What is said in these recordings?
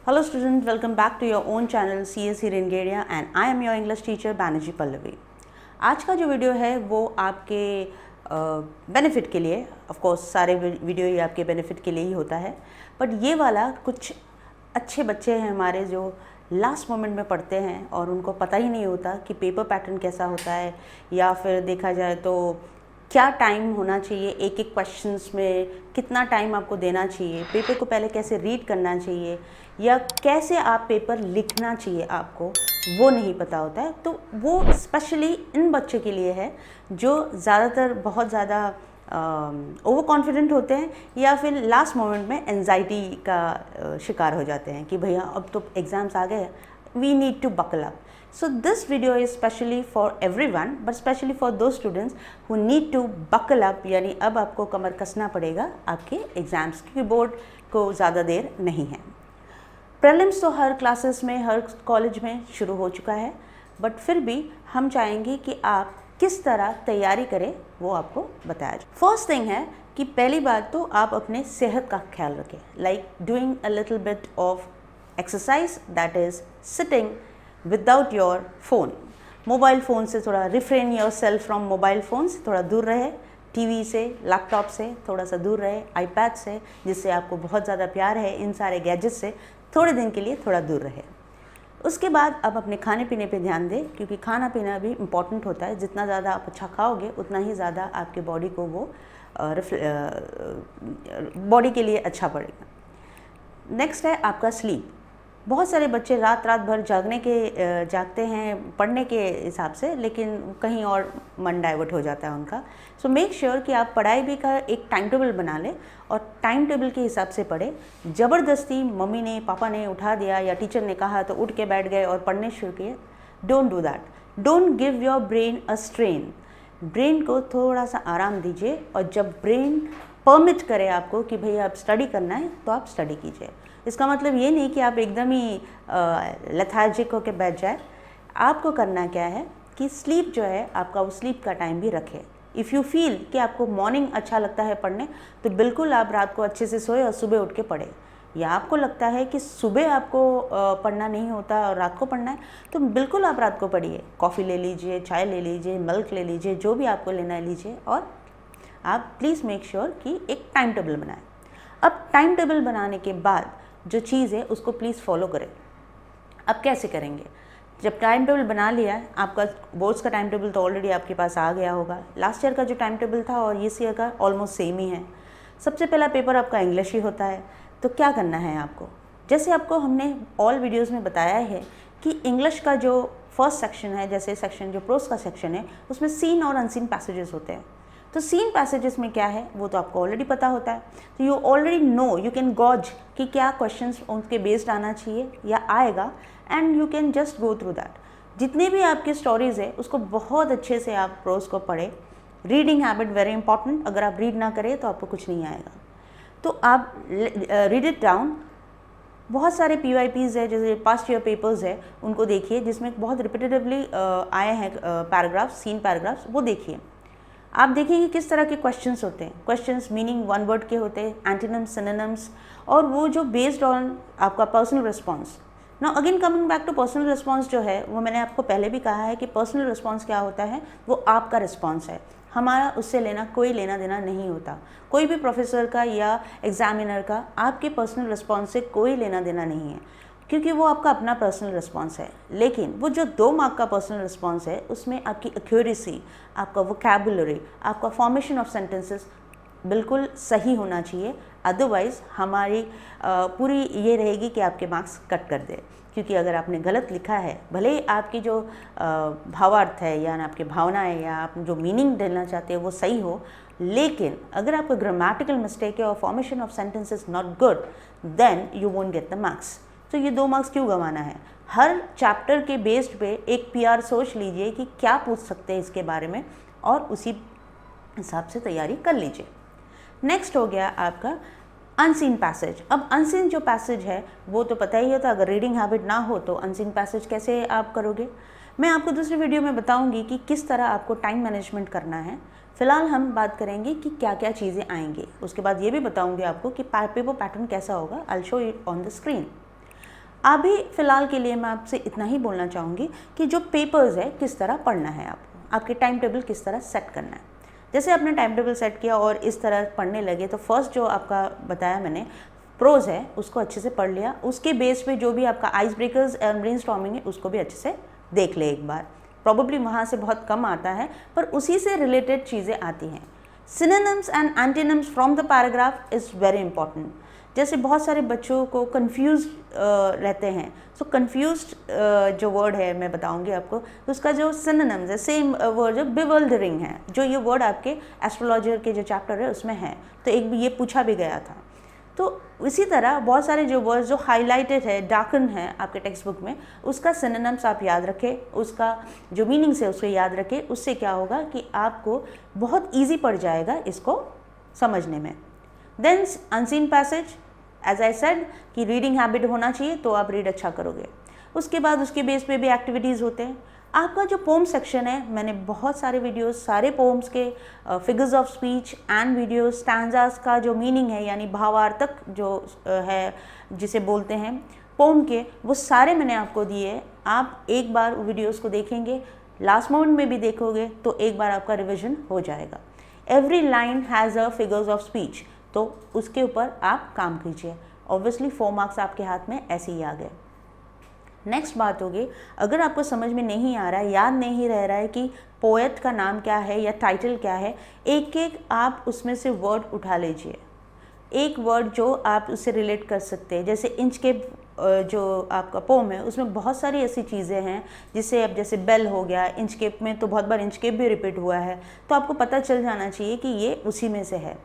Hello students, welcome back to your own channel CSE Rengeria and I am your English teacher Banerjee Pallavi। आज का जो video है वो आपके benefit के लिए, ऑफ कोर्स सारे वीडियो ये आपके बेनिफिट के लिए ही होता है, बट ये वाला कुछ अच्छे बच्चे हैं हमारे जो लास्ट मोमेंट में पढ़ते हैं और उनको पता ही नहीं होता कि पेपर पैटर्न कैसा होता है, या फिर देखा जाए तो क्या टाइम होना चाहिए, एक एक क्वेश्चंस में कितना टाइम आपको देना चाहिए, पेपर को पहले कैसे रीड करना चाहिए या कैसे आप पेपर लिखना चाहिए आपको, वो नहीं पता होता है। तो वो स्पेशली इन बच्चों के लिए है जो ज़्यादातर बहुत ज़्यादा ओवर कॉन्फिडेंट होते हैं या फिर लास्ट मोमेंट में एंजाइटी का शिकार हो जाते हैं कि भैया अब तो एग्ज़ाम्स आ गए, we need to buckle up. So this video is specially for everyone, but especially for those students who need to buckle up, यानी अब आपको कमर कसना पड़ेगा आपके एग्ज़ाम्स, क्योंकि बोर्ड को ज़्यादा देर नहीं है। प्रीलिम्स तो हर क्लासेस में, हर कॉलेज में शुरू हो चुका है, बट फिर भी हम चाहेंगे कि आप किस तरह तैयारी करें वो आपको बताया जाए। फर्स्ट थिंग है कि पहली बात तो आप अपने सेहत का ख्याल रखें, like doing a little bit of exercise, that is sitting without your phone. Mobile phone से थोड़ा refrain your self from mobile phone से थोड़ा दूर रहे, टीवी से, लैपटॉप से थोड़ा सा दूर रहे, आईपैड से जिससे आपको बहुत ज़्यादा प्यार है, इन सारे गैजेट से थोड़े दिन के लिए थोड़ा दूर रहे। उसके बाद आप अपने खाने पीने पे ध्यान दें, क्योंकि खाना पीना भी इम्पॉर्टेंट होता है। जितना ज़्यादा आप अच्छा खाओगे उतना ही ज़्यादा आपके बॉडी को वो बॉडी के लिए अच्छा पड़ेगा। नेक्स्ट है आपका स्लीप। बहुत सारे बच्चे रात भर जागते हैं पढ़ने के हिसाब से, लेकिन कहीं और मन डाइवर्ट हो जाता है उनका। सो मेक श्योर कि आप पढ़ाई भी का एक टाइम टेबल बना लें और टाइम टेबल के हिसाब से पढ़ें। ज़बरदस्ती मम्मी ने, पापा ने उठा दिया या टीचर ने कहा तो उठ के बैठ गए और पढ़ने शुरू किए, don't do that. Don't give your brain a strain. Brain को थोड़ा सा आराम दीजिए, और जब ब्रेन परमिट करे आपको कि भैया आप स्टडी करना है तो आप स्टडी कीजिए। इसका मतलब ये नहीं कि आप एकदम ही लेथार्जिक होकर बैठ जाए। आपको करना क्या है कि स्लीप जो है आपका, वो स्लीप का टाइम भी रखें। इफ़ यू फील कि आपको मॉर्निंग अच्छा लगता है पढ़ने, तो बिल्कुल आप रात को अच्छे से सोए और सुबह उठ के पढ़ें। या आपको लगता है कि सुबह आपको पढ़ना नहीं होता और रात को पढ़ना है, तो बिल्कुल आप रात को पढ़िए। कॉफ़ी ले लीजिए, चाय ले लीजिए, मिल्क ले लीजिए, जो भी आपको लेना है लीजिए, और आप प्लीज़ मेक श्योर कि एक टाइम टेबल बनाएं। अब टाइम टेबल बनाने के बाद जो चीज़ है उसको प्लीज़ फॉलो करें। अब कैसे करेंगे? जब टाइम टेबल बना लिया, आपका बोर्ड्स का टाइम टेबल तो ऑलरेडी आपके पास आ गया होगा। लास्ट ईयर का जो टाइम टेबल था और इस ईयर का ऑलमोस्ट सेम ही है। सबसे पहला पेपर आपका इंग्लिश ही होता है। तो क्या करना है आपको, जैसे आपको हमने ऑल वीडियोज़ में बताया है कि इंग्लिश का जो फर्स्ट सेक्शन है, जैसे सेक्शन जो प्रोस का सेक्शन है, उसमें सीन और अनसीन पैसेजेस होते हैं। तो सीन पैसेजेस में क्या है वो तो आपको ऑलरेडी पता होता है। तो you already know, you can gauge कि क्या क्वेश्चंस उनके बेस्ड आना चाहिए या आएगा, and you can just go through that. जितनी भी आपकी स्टोरीज़ है उसको बहुत अच्छे से आप प्रोज को पढ़ें। Reading habit very important. अगर आप रीड ना करें तो आपको कुछ नहीं आएगा। तो आप रीड इट डाउन। बहुत सारे PYPs है, जैसे पास्ट ईयर पेपर्स है, उनको देखिए जिसमें बहुत रिपीटेटिवली आए हैं पैराग्राफ्स, सीन पैराग्राफ्स, वो देखिए। आप देखेंगे किस तरह के क्वेश्चंस होते हैं। क्वेश्चंस मीनिंग वन वर्ड के होते हैं, एंटोनिम्स, सिनोनिम्स, और वो जो बेस्ड ऑन आपका personal response. Now again coming back to personal response जो है वो मैंने आपको पहले भी कहा है कि पर्सनल रिस्पॉन्स क्या होता है, वो आपका रिस्पॉन्स है। हमारा उससे कोई लेना देना नहीं होता। कोई भी प्रोफेसर का या एग्जामिनर का आपके पर्सनल रिस्पॉन्स से कोई लेना देना नहीं है, क्योंकि वो आपका अपना पर्सनल रिस्पॉन्स है। लेकिन वो जो 2 मार्क का पर्सनल रिस्पॉन्स है उसमें आपकी एक्यूरेसी, आपका वोकैबुलरी, आपका फॉर्मेशन ऑफ सेंटेंसेस बिल्कुल सही होना चाहिए। अदरवाइज़ हमारी पूरी ये रहेगी कि आपके मार्क्स कट कर दे, क्योंकि अगर आपने गलत लिखा है, भले ही आपकी जो भावार्थ है या आपकी भावनाएं या आप जो मीनिंग देना चाहते हैं वो सही हो, लेकिन अगर आपका ग्रामेटिकल मिस्टेक है और formation of sentences not good, then you won't get the marks. तो ये 2 मार्क्स क्यों गंवाना है? हर चैप्टर के बेस्ड पे एक PR सोच लीजिए कि क्या पूछ सकते हैं इसके बारे में, और उसी हिसाब से तैयारी कर लीजिए। नेक्स्ट हो गया आपका अनसीन पैसेज। अब अनसीन जो पैसेज है वो तो पता ही होता, अगर रीडिंग हैबिट ना हो तो अनसीन पैसेज कैसे आप करोगे। मैं आपको दूसरी वीडियो में बताऊंगी कि किस तरह आपको टाइम मैनेजमेंट करना है। फिलहाल हम बात करेंगे कि क्या क्या चीज़ें आएंगी। उसके बाद ये भी बताऊंगी आपको कि पेपर पैटर्न कैसा होगा। I will show it on the screen. अभी फ़िलहाल के लिए मैं आपसे इतना ही बोलना चाहूँगी कि जो पेपर्स है किस तरह पढ़ना है आपको, आपके टाइम टेबल किस तरह सेट करना है। जैसे आपने टाइम टेबल सेट किया और इस तरह पढ़ने लगे तो फर्स्ट जो आपका बताया मैंने प्रोज है उसको अच्छे से पढ़ लिया, उसके बेस पे जो भी आपका आइस ब्रेकर्स एंड ब्रेनस्टॉर्मिंग है उसको भी अच्छे से देख ले एक बार। प्रॉबेबली वहाँ से बहुत कम आता है पर उसी से रिलेटेड चीज़ें आती हैं। Synonyms and antonyms from the paragraph is very important. जैसे बहुत सारे बच्चों को कंफ्यूज रहते हैं, सो कंफ्यूज्ड जो वर्ड है मैं बताऊंगी आपको, उसका जो सिनोनिम्स है सेम वर्ड जो बिवल्डरिंग है, जो ये वर्ड आपके एस्ट्रोलॉजर के जो चैप्टर है उसमें है, तो एक भी ये पूछा भी गया था। तो इसी तरह बहुत सारे जो वर्ड्स जो हाईलाइटेड है, डार्कन है आपके टेक्स्ट बुक में, उसका सिनोनिम्स आप याद रखें, उसका जो मीनिंग्स है उसको याद रखें। उससे क्या होगा कि आपको बहुत ईजी पड़ जाएगा इसको समझने में। Then unseen passage, as I said कि रीडिंग हैबिट होना चाहिए तो आप रीड अच्छा करोगे। उसके बाद उसके बेस पे भी एक्टिविटीज़ होते हैं। आपका जो पोम सेक्शन है, मैंने बहुत सारे वीडियोस सारे पोम्स के figures of speech and videos, stanzas का जो मीनिंग है यानी भावार्थक जो है जिसे बोलते हैं पोम के, वो सारे मैंने आपको दिए। आप एक बार वीडियोस को देखेंगे, लास्ट मोमेंट में भी देखोगे तो एक बार आपका रिविजन हो जाएगा। Every line has a figures of speech, तो उसके ऊपर आप काम कीजिए। ऑब्वियसली 4 मार्क्स आपके हाथ में ऐसे ही आ गए। नेक्स्ट बात होगी, अगर आपको समझ में नहीं आ रहा है, याद नहीं रह रहा है कि पोएट का नाम क्या है या टाइटल क्या है, एक एक आप उसमें से वर्ड उठा लीजिए, एक वर्ड जो आप उससे रिलेट कर सकते हैं। जैसे इंचकेप जो आपका पोम है उसमें बहुत सारी ऐसी चीज़ें हैं जिससे अब जैसे बेल हो गया, इंचकेप में तो बहुत बार इंचकेप भी रिपीट हुआ है, तो आपको पता चल जाना चाहिए कि ये उसी में से है।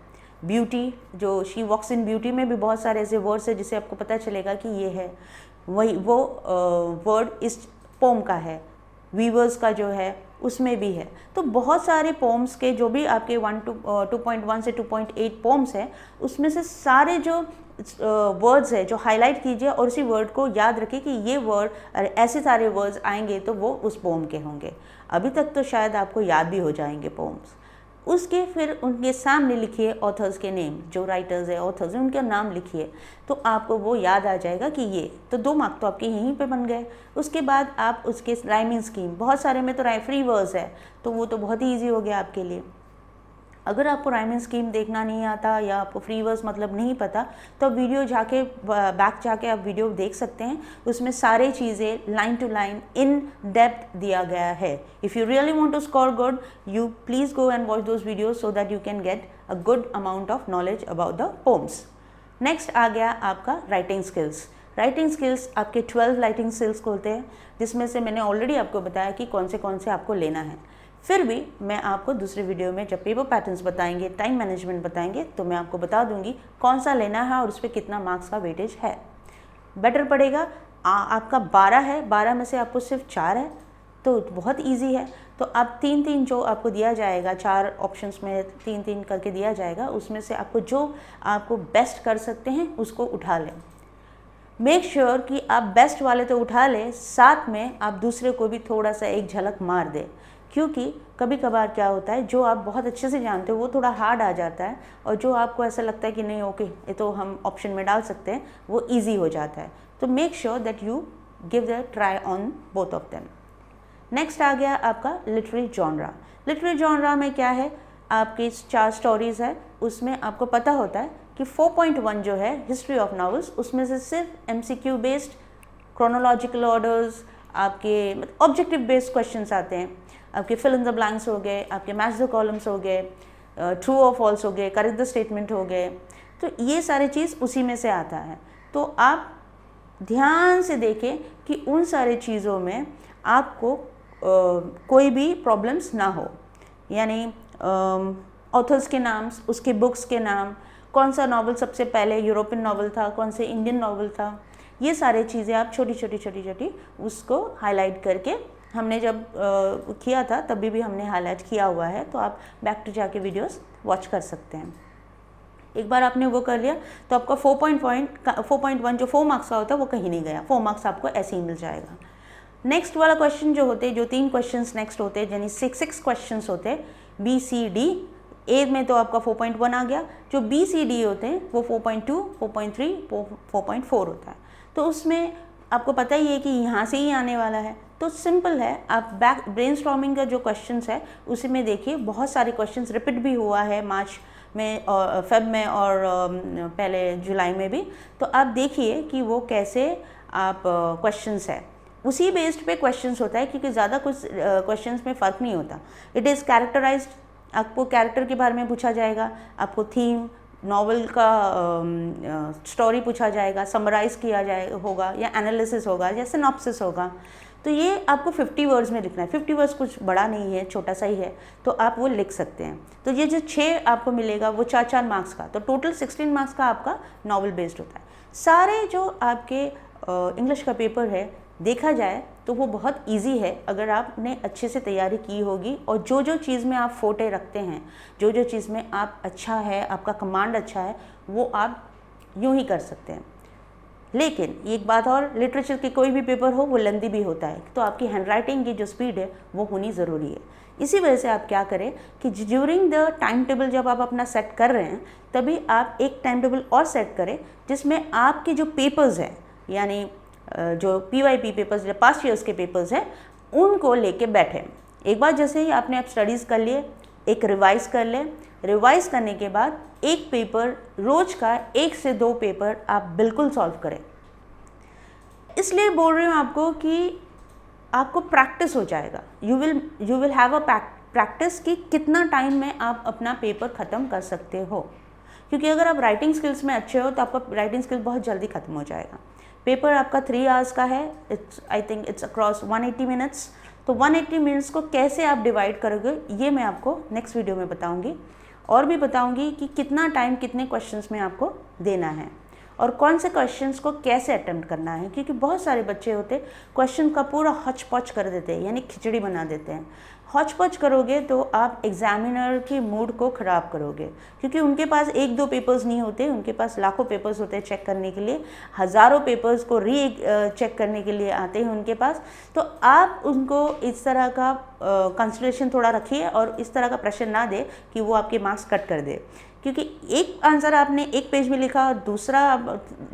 ब्यूटी, जो शी वॉक्स इन ब्यूटी में भी बहुत सारे ऐसे वर्ड्स हैं जिससे आपको पता चलेगा कि ये है, वही वो वर्ड इस पोम का है। वीवर्स का जो है उसमें भी है। तो बहुत सारे पोम्स के जो भी आपके 2.1 से 2.8 पोम्स हैं उसमें से सारे जो वर्ड्स है जो हाईलाइट कीजिए और उसी वर्ड को याद रखिए कि ये वर्ड, ऐसे सारे वर्ड्स आएंगे तो वो उस पोम के होंगे। अभी तक तो शायद आपको याद भी हो जाएंगे पोम्स। उसके फिर उनके सामने लिखिए ऑथर्स के नेम, जो राइटर्स है ऑथर्स हैं उनका नाम लिखिए, तो आपको वो याद आ जाएगा कि ये, तो 2 मार्क तो आपके यहीं पे बन गए। उसके बाद आप उसके राइमिंग स्कीम, बहुत सारे में तो फ्री वर्स है तो वो तो बहुत ही ईजी हो गया आपके लिए। अगर आपको राइमिंग स्कीम देखना नहीं आता या आपको फ्री वर्स मतलब नहीं पता तो आप वीडियो जाके बैक जाके आप वीडियो देख सकते हैं, उसमें सारे चीज़ें line to line in depth दिया गया है। If you really want to score good, you please go and watch those videos so that you can get a good amount of knowledge about the poems. Next आ गया आपका writing skills. Writing skills आपके 12 writing skills होते हैं, जिसमें से मैंने already आपको बताया कि कौन से आपको लेना है। फिर भी मैं आपको दूसरे वीडियो में जब पेपर पैटर्न्स बताएंगे, टाइम मैनेजमेंट बताएंगे, तो मैं आपको बता दूंगी कौन सा लेना है और उस पर कितना मार्क्स का वेटेज है। बेटर पड़ेगा। आपका 12 है, 12 में से आपको सिर्फ 4 है तो बहुत इजी है। तो आप 3-3 जो आपको दिया जाएगा, 4 ऑप्शंस में 3-3 करके दिया जाएगा, उसमें से आपको जो आपको बेस्ट कर सकते हैं उसको उठा लें। मेक श्योर कि आप बेस्ट वाले तो उठा लें, साथ में आप दूसरे को भी थोड़ा सा एक झलक मार दें, क्योंकि कभी कभार क्या होता है जो आप बहुत अच्छे से जानते हो वो थोड़ा हार्ड आ जाता है और जो आपको ऐसा लगता है कि नहीं ओके ये तो हम ऑप्शन में डाल सकते हैं, वो इजी हो जाता है। तो make sure that you give the try on both of them. Next आ गया आपका लिटरेरी जॉनरा। लिटरेरी जॉनरा में क्या है, आपकी 4 स्टोरीज है, उसमें आपको पता होता है कि 4.1 जो है हिस्ट्री ऑफ नॉवेल्स, उसमें से सिर्फ MCQ बेस्ड, क्रोनोलॉजिकल ऑर्डर्स, आपके ऑब्जेक्टिव बेस्ड क्वेश्चंस आते हैं। आपके फिल इन द ब्लैंक्स हो गए, आपके मैच द कॉलम्स हो गए, ट्रू और फॉल्स हो गए, करेक्ट द स्टेटमेंट हो गए, तो ये सारी चीज़ उसी में से आता है। तो आप ध्यान से देखें कि उन सारी चीज़ों में आपको कोई भी प्रॉब्लम्स ना हो, यानी ऑथर्स के नाम, उसके बुक्स के नाम, कौन सा नॉवल सबसे पहले यूरोपियन नॉवल था, कौन से इंडियन नॉवल था, ये सारी चीज़ें आप छोटी छोटी उसको हाईलाइट करके, हमने जब किया था तभी भी हमने हाईलाइट किया हुआ है, तो आप बैक टू जाके वीडियोस वॉच कर सकते हैं। एक बार आपने वो कर लिया तो आपका 4.1 जो 4 मार्क्स का होता है वो कहीं नहीं गया, 4 मार्क्स आपको ऐसे ही मिल जाएगा। नेक्स्ट वाला क्वेश्चन जो होते हैं, जो 3 क्वेश्चंस नेक्स्ट होते हैं, यानी 6 क्वेश्चंस होते हैं BCD। ए में तो आपका 4.1 आ गया, जो BCD होते हैं वो 4.2, 4.3, 4.4 होता है। तो उसमें आपको पता ही है कि यहाँ से ही आने वाला है, तो सिंपल है, आप ब्रेनस्टॉर्मिंग का जो क्वेश्चंस है उसी में देखिए, बहुत सारे क्वेश्चंस रिपीट भी हुआ है मार्च में और फेब में और पहले जुलाई में भी, तो आप देखिए कि वो कैसे आप क्वेश्चंस है, उसी बेस्ड पे क्वेश्चंस होता है, क्योंकि ज़्यादा कुछ क्वेश्चंस में फ़र्क नहीं होता। इट इज़ कैरेक्टराइज्ड, आपको कैरेक्टर के बारे में पूछा जाएगा, आपको थीम नॉवल का स्टोरी पूछा जाएगा, समराइज़ किया जाए होगा, या एनालिसिस होगा, या सिनॉप्सिस होगा। तो ये आपको 50 वर्ड्स में लिखना है। 50 वर्ड्स कुछ बड़ा नहीं है, छोटा सा ही है, तो आप वो लिख सकते हैं। तो ये जो 6 आपको मिलेगा वो 4-4 मार्क्स का, तो टोटल 16 मार्क्स का आपका नॉवल बेस्ड होता है। सारे जो आपके इंग्लिश का पेपर है देखा जाए तो वो बहुत इजी है, अगर आपने अच्छे से तैयारी की होगी और जो जो चीज़ में आप फोटे रखते हैं, जो जो चीज़ में आप अच्छा है, आपका कमांड अच्छा है, वो आप यूँ ही कर सकते हैं। लेकिन एक बात और, लिटरेचर के कोई भी पेपर हो वो लेंदी भी होता है, तो आपकी हैंडराइटिंग की जो स्पीड है वो होनी ज़रूरी है। इसी वजह से आप क्या करें कि ड्यूरिंग द टाइम टेबल जब आप अपना सेट कर रहे हैं, तभी आप एक टाइम टेबल और सेट करें जिसमें आपके जो पेपर्स हैं, यानी जो PYP पेपर्स या पास्ट ईयर्स के पेपर्स हैं, उनको लेके बैठें। एक बार जैसे ही आपने आप स्टडीज़ कर लिए, एक रिवाइज़ कर लें। रिवाइज़ करने के बाद एक पेपर रोज़ का 1 से 2 पेपर आप बिल्कुल सॉल्व करें। इसलिए बोल रही हूँ आपको कि आपको प्रैक्टिस हो जाएगा, you will have a practice कि कितना टाइम में आप अपना पेपर ख़त्म कर सकते हो। क्योंकि अगर आप राइटिंग स्किल्स में अच्छे हो तो आपका राइटिंग स्किल बहुत जल्दी ख़त्म हो जाएगा। पेपर आपका 3 आवर्स का है, I think it's across 180 minutes. तो 180 मिनट्स को कैसे आप डिवाइड करोगे ये मैं आपको नेक्स्ट वीडियो में बताऊंगी, और भी बताऊंगी कि कितना टाइम कितने क्वेश्चंस में आपको देना है और कौन से क्वेश्चंस को कैसे अटेम्प्ट करना है। क्योंकि बहुत सारे बच्चे होते क्वेश्चन का पूरा हच पच कर देते हैं, यानी खिचड़ी बना देते हैं। हच पच करोगे तो आप एग्जामिनर की मूड को ख़राब करोगे, क्योंकि उनके पास 1-2 पेपर्स नहीं होते, उनके पास लाखों पेपर्स होते हैं चेक करने के लिए, हज़ारों पेपर्स को चेक करने के लिए आते हैं उनके पास। तो आप उनको इस तरह का कंसिडरेशन थोड़ा रखिए और इस तरह का प्रेशर ना दे कि वो आपके मार्क्स कट कर दे। क्योंकि एक आंसर आपने एक पेज में लिखा और दूसरा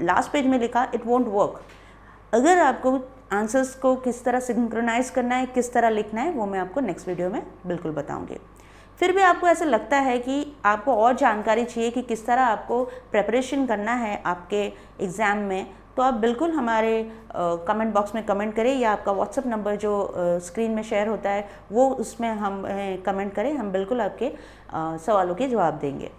लास्ट पेज में लिखा, इट वोंट वर्क। अगर आपको आंसर्स को किस तरह सिंक्रोनाइज़ करना है, किस तरह लिखना है, वो मैं आपको नेक्स्ट वीडियो में बिल्कुल बताऊंगी। फिर भी आपको ऐसा लगता है कि आपको और जानकारी चाहिए कि किस तरह आपको प्रेपरेशन करना है आपके एग्ज़ाम में, तो आप बिल्कुल हमारे कमेंट बॉक्स में कमेंट करें, या आपका व्हाट्सएप नंबर जो स्क्रीन में शेयर होता है वो उसमें हम कमेंट करें, हम बिल्कुल आपके सवालों के जवाब देंगे।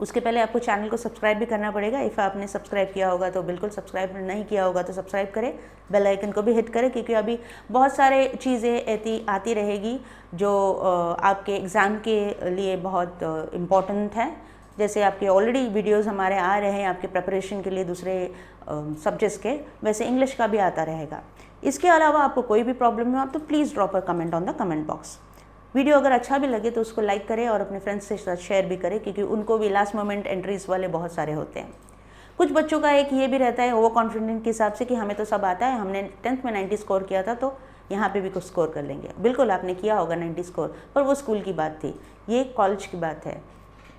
उसके पहले आपको चैनल को सब्सक्राइब भी करना पड़ेगा। इफ़ आपने सब्सक्राइब किया होगा तो बिल्कुल, सब्सक्राइब नहीं किया होगा तो सब्सक्राइब करें, बेल आइकन को भी हिट करें, क्योंकि अभी बहुत सारे चीज़ें ऐसी आती रहेगी जो आपके एग्ज़ाम के लिए बहुत इम्पॉर्टेंट है। जैसे आपके ऑलरेडी वीडियोस हमारे आ रहे हैं आपके प्रिपरेशन के लिए दूसरे सब्जेक्ट्स के, वैसे इंग्लिश का भी आता रहेगा। इसके अलावा आपको कोई भी प्रॉब्लम हो आप तो please drop a comment on the comment box. Video अगर अच्छा भी लगे तो उसको लाइक करें और अपने फ्रेंड्स के साथ शेयर भी करें, क्योंकि उनको भी लास्ट मोमेंट एंट्रीज वाले बहुत सारे होते हैं। कुछ बच्चों का एक ये भी रहता है ओवर कॉन्फिडेंट के हिसाब से कि हमें तो सब आता है, हमने 10th में 90 स्कोर किया था तो यहाँ पे भी कुछ स्कोर कर लेंगे। बिल्कुल आपने किया होगा 90 स्कोर, पर वो स्कूल की बात थी, ये कॉलेज की बात है।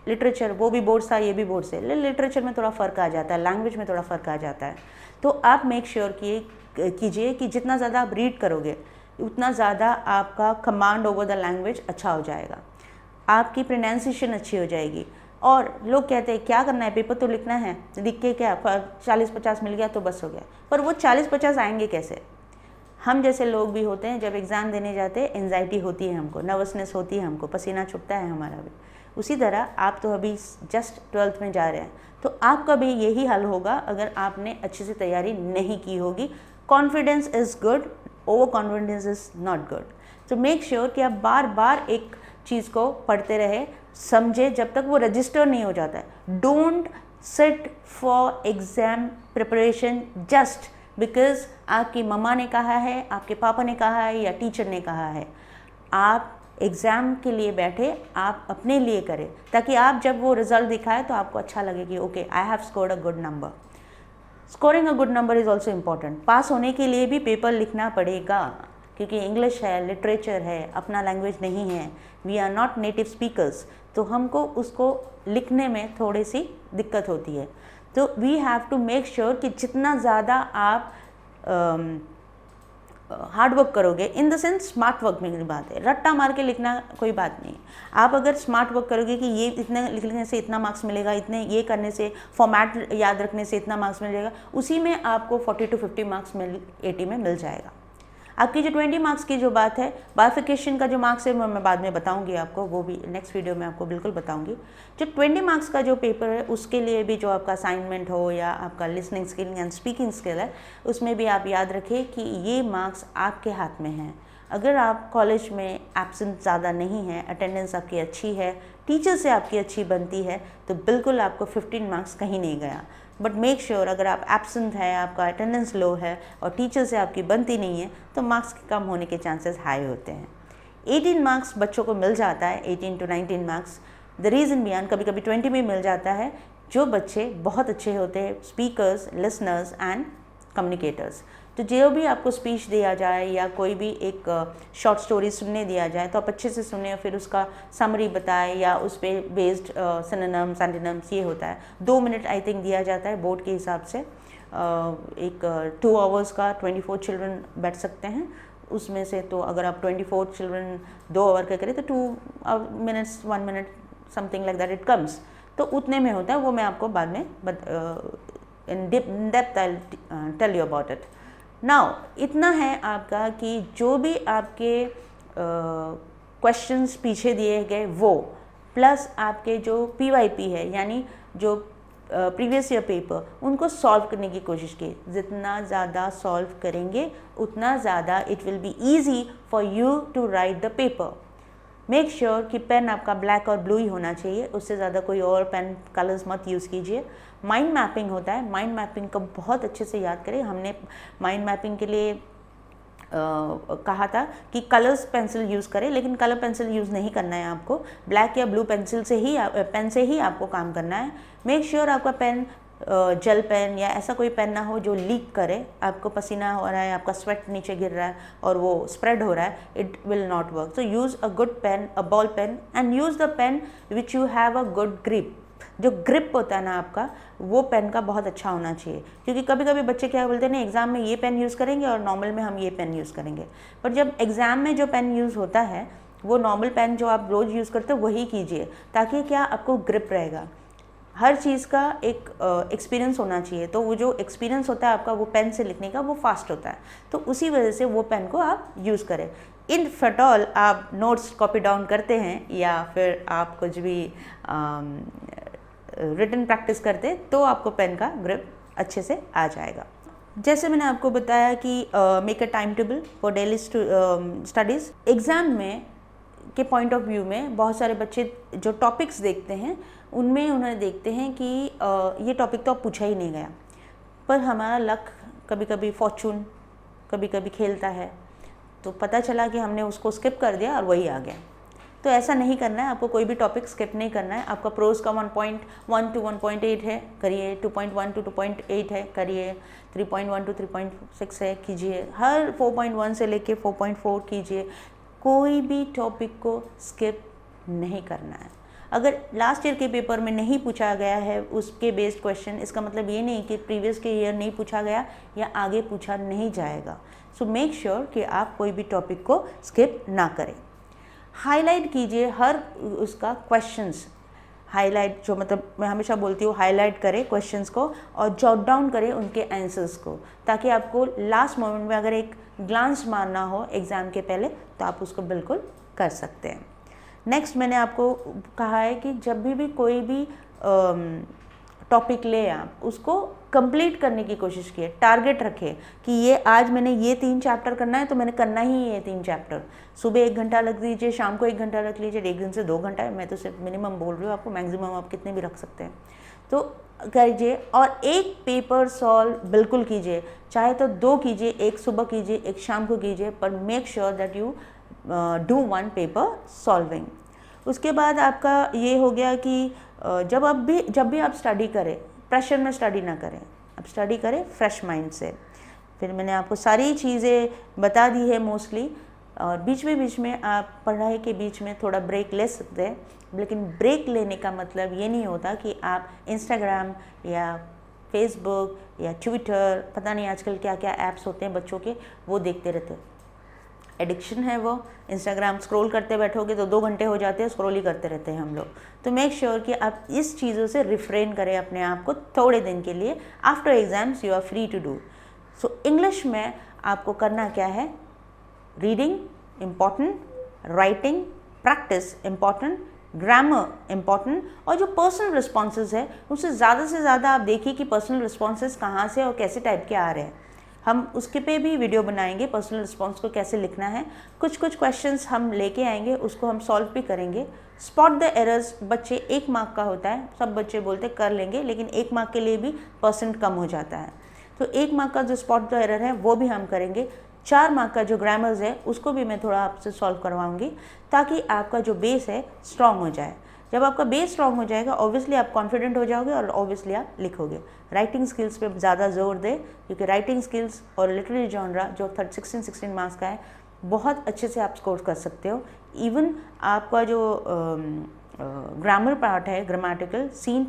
लिटरेचर वो भी बोर्ड था, ये भी बोर्ड से, लिटरेचर में थोड़ा फ़र्क आ जाता है, लैंग्वेज में थोड़ा फ़र्क आ जाता है। तो आप मेक श्योर कीजिए कि जितना ज़्यादा आप रीड करोगे उतना ज़्यादा आपका कमांड ओवर द लैंग्वेज अच्छा हो जाएगा, आपकी प्रोनाउंसिएशन अच्छी हो जाएगी। और लोग कहते हैं क्या करना है, पेपर तो लिखना है, लिख के क्या 40-50 मिल गया तो बस हो गया, पर वो 40-50 आएंगे कैसे? हम जैसे लोग भी होते हैं, जब एग्ज़ाम देने जाते हैं एंजाइटी होती है हमको, नर्वसनेस होती है हमको, पसीना छूटता है हमारा भी। उसी तरह आप तो अभी जस्ट 12th में जा रहे हैं, तो आपका भी यही हाल होगा अगर आपने अच्छे से तैयारी नहीं की होगी। Confidence is good, over confidence is not good. तो मेक श्योर कि आप बार बार एक चीज़ को पढ़ते रहे, समझे जब तक वो रजिस्टर नहीं हो जाता है। Don't sit for exam preparation just because आपकी मम्मा ने कहा है, आपके पापा ने कहा है या टीचर ने कहा है। आप एग्ज़ाम के लिए बैठे, आप अपने लिए करें, ताकि आप जब वो रिज़ल्ट दिखाए तो आपको अच्छा लगे कि okay I have scored a good number. Scoring a good number is also important. Pass होने के लिए भी पेपर लिखना पड़ेगा, क्योंकि इंग्लिश है, लिटरेचर है, अपना लैंग्वेज नहीं है, we are not native speakers, तो हमको उसको लिखने में थोड़ी सी दिक्कत होती है। तो we have to make sure कि जितना ज़्यादा आप हार्ड वर्क करोगे, in the sense smart work में की बात है, रट्टा मार के लिखना कोई बात नहीं। आप अगर स्मार्ट वर्क करोगे कि ये इतने लिखने से इतना मार्क्स मिलेगा, इतने ये करने से, फॉर्मेट याद रखने से इतना मार्क्स मिलेगा, उसी में आपको 40 to 50 मार्क्स 80 में मिल जाएगा। आपकी जो 20 मार्क्स की जो बात है, बाइफिकेशन का जो मार्क्स है मैं बाद में बताऊंगी आपको, वो भी नेक्स्ट वीडियो में आपको बिल्कुल बताऊंगी। जो 20 मार्क्स का जो पेपर है उसके लिए भी जो आपका असाइनमेंट हो या आपका listening skill and speaking skill है, उसमें भी आप याद रखें कि ये मार्क्स आपके हाथ में हैं। अगर आप कॉलेज में एब्सेंट ज़्यादा नहीं है, अटेंडेंस आपकी अच्छी है, टीचर से आपकी अच्छी बनती है, तो बिल्कुल आपको 15 मार्क्स कहीं नहीं गया। बट मेक श्योर अगर आप एब्सेंट है, आपका अटेंडेंस लो है और टीचर से आपकी बनती नहीं है, तो मार्क्स के कम होने के चांसेस हाई होते हैं। 18 मार्क्स बच्चों को मिल जाता है, 18 to 19 marks. The reason beyond कभी कभी 20 भी मिल जाता है, जो बच्चे बहुत अच्छे होते हैं, स्पीकर्स, लिसनर्स एंड कम्युनिकेटर्स। तो जो भी आपको स्पीच दिया जाए या कोई भी एक शॉर्ट स्टोरी सुनने दिया जाए, तो आप अच्छे से सुने, फिर उसका समरी बताए या उस पर बेस्ड सिनोनिम्स, एंटोनिम्स, ये होता है। 2 मिनट आई थिंक दिया जाता है बोर्ड के हिसाब से। एक 2 आवर्स का 24 चिल्ड्रन बैठ सकते हैं उसमें से। तो अगर आप 24 चिल्ड्रन 2 आवर का करें तो 2 minutes 1 minute something like that it comes, तो उतने में होता है। वो मैं आपको बाद में in depth I tell you about it. Now इतना है आपका कि जो भी आपके क्वेश्चंस पीछे दिए गए वो, प्लस आपके जो PYP है यानी जो प्रीवियस ईयर पेपर, उनको सॉल्व करने की कोशिश की। जितना ज़्यादा सॉल्व करेंगे उतना ज़्यादा it will be easy for you to write the paper. Make sure कि पेन आपका ब्लैक और ब्लू ही होना चाहिए, उससे ज़्यादा कोई और पेन कलर्स मत यूज़ कीजिए। माइंड मैपिंग होता है, माइंड मैपिंग को बहुत अच्छे से याद करें। हमने माइंड मैपिंग के लिए कहा था कि कलर्स पेंसिल यूज़ करें, लेकिन कलर पेंसिल यूज़ नहीं करना है आपको, ब्लैक या ब्लू पेंसिल से ही पेन से ही आपको काम करना है। मेक श्योर आपका पेन जेल पेन या ऐसा कोई पेन ना हो जो लीक करे, आपको पसीना हो रहा है, आपका स्वेट नीचे गिर रहा है और वो स्प्रेड हो रहा है, it will not work. So use a good pen, a ball pen, and use the pen which you have a good grip. जो ग्रिप होता है ना आपका, वो पेन का बहुत अच्छा होना चाहिए। क्योंकि कभी कभी बच्चे क्या बोलते हैं ना, एग्ज़ाम में ये पेन यूज़ करेंगे और नॉर्मल में हम ये पेन यूज़ करेंगे। पर जब एग्ज़ाम में जो पेन यूज़ होता है, वो नॉर्मल पेन जो आप रोज़ यूज़ करते हो वही कीजिए, ताकि क्या आपको ग्रिप रहेगा। हर चीज़ का एक एक्सपीरियंस होना चाहिए, तो वो जो एक्सपीरियंस होता है आपका वो पेन से लिखने का, वो फास्ट होता है। तो उसी वजह से वो पेन को आप यूज़ करें। इन फटॉल आप नोट्स कॉपी डाउन करते हैं या फिर आप कुछ भी रिटन प्रैक्टिस करते, तो आपको पेन का ग्रिप अच्छे से आ जाएगा। जैसे मैंने आपको बताया कि make a time table for daily studies. Exam में के पॉइंट ऑफ व्यू में बहुत सारे बच्चे जो टॉपिक्स देखते हैं, उनमें उन्हें देखते हैं कि ये टॉपिक तो अब पूछा ही नहीं गया। पर हमारा लक, कभी कभी फॉर्चून कभी कभी खेलता है, तो पता चला कि हमने उसको स्किप कर दिया और वही आ गया। तो ऐसा नहीं करना है, आपको कोई भी टॉपिक स्किप नहीं करना है। आपका प्रोज का 1.1 to 1.8 है, करिए। 2.1 to 2.8 है, करिए। 3.1 to 3.6 है, कीजिए। हर 4.1 से लेके 4.4 कीजिए। कोई भी टॉपिक को स्किप नहीं करना है। अगर लास्ट ईयर के पेपर में नहीं पूछा गया है उसके बेस्ड क्वेश्चन, इसका मतलब ये नहीं कि प्रीवियस के ईयर नहीं पूछा गया या आगे पूछा नहीं जाएगा। सो मेक श्योर कि आप कोई भी टॉपिक को स्किप ना करें। हाईलाइट कीजिए हर उसका क्वेश्चंस। हाईलाइट जो मतलब मैं हमेशा बोलती हूँ, हाईलाइट करें क्वेश्चंस को और जॉट डाउन करें उनके आंसर्स को, ताकि आपको लास्ट मोमेंट में अगर एक ग्लांस मारना हो एग्ज़ाम के पहले, तो आप उसको बिल्कुल कर सकते हैं। नेक्स्ट मैंने आपको कहा है कि जब भी कोई भी टॉपिक ले आप उसको कंप्लीट करने की कोशिश किए। टारगेट रखें कि ये आज मैंने ये 3 चैप्टर करना है, तो मैंने करना ही ये 3 चैप्टर। सुबह 1 घंटा रख दीजिए, शाम को 1 घंटा रख लीजिए, 1 दिन से 2 घंटा है, मैं तो सिर्फ मिनिमम बोल रही हूँ, आपको मैक्सिमम आप कितने भी रख सकते हैं तो कीजिए। और एक पेपर सॉल्व बिल्कुल कीजिए, चाहे तो 2 कीजिए, एक सुबह कीजिए, एक शाम को कीजिए, पर make sure that you do 1 paper solving. उसके बाद आपका ये हो गया कि जब भी आप स्टडी करें, प्रेशर में स्टडी ना करें, आप स्टडी करें फ्रेश माइंड से। फिर मैंने आपको सारी चीज़ें बता दी है मोस्टली, और बीच में आप पढ़ाई के बीच में थोड़ा ब्रेक ले सकते हैं, लेकिन ब्रेक लेने का मतलब ये नहीं होता कि आप इंस्टाग्राम या फेसबुक या ट्विटर, पता नहीं आजकल क्या क्या ऐप्स होते हैं बच्चों के, वो देखते रहते हैं। एडिक्शन है वो, इंस्टाग्राम स्क्रॉल करते बैठोगे तो 2 घंटे हो जाते हैं, स्क्रॉल ही करते रहते हैं हम लोग। तो मेक श्योर कि आप इस चीज़ों से रिफ्रेन करें अपने आप को थोड़े दिन के लिए। After exams you are free to do. So English में आपको करना क्या है, reading important, writing practice important, grammar important, और जो पर्सनल रिस्पॉन्सेज है उससे ज़्यादा आप देखिए कि पर्सनल रिस्पॉन्सेज कहाँ से और कैसे टाइप के आ रहे हैं। हम उसके पे भी वीडियो बनाएंगे, पर्सनल रिस्पॉन्स को कैसे लिखना है। कुछ क्वेश्चंस हम लेके आएंगे, उसको हम सॉल्व भी करेंगे। स्पॉट द एरर्स, बच्चे 1 मार्क का होता है, सब बच्चे बोलते कर लेंगे, लेकिन 1 मार्क के लिए भी % कम हो जाता है। तो 1 मार्क का जो स्पॉट द एरर है वो भी हम करेंगे। 4 मार्क का जो ग्रामर्स है उसको भी मैं थोड़ा आपसे सॉल्व करवाऊंगी, ताकि आपका जो बेस है स्ट्रॉन्ग हो जाए। जब आपका बेस स्ट्रॉन्ग हो जाएगा ऑब्वियसली आप कॉन्फिडेंट हो जाओगे और ऑब्वियसली आप लिखोगे। राइटिंग स्किल्स पे ज़्यादा जोर दें, क्योंकि राइटिंग स्किल्स और लिटरेरी जॉनरा जो 16 मार्क्स का है बहुत अच्छे से आप स्कोर कर सकते हो। इवन आपका जो ग्रामर पार्ट है, ग्रामेटिकल, सीन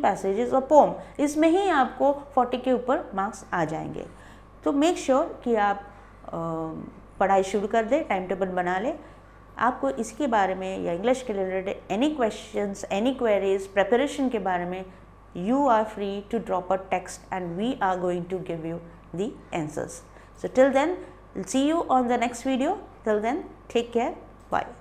पैसेजेस और पोम, इसमें ही आपको 40 के ऊपर मार्क्स आ जाएंगे। तो मेक श्योर कि आप पढ़ाई शुरू कर दें, टाइम टेबल बना लें। आपको इसके बारे में या इंग्लिश के related any questions, any queries, preparation के बारे में, you are free to drop a text and we are going to give you the answers. So till then, we'll see you on the next video. Till then, take care. Bye.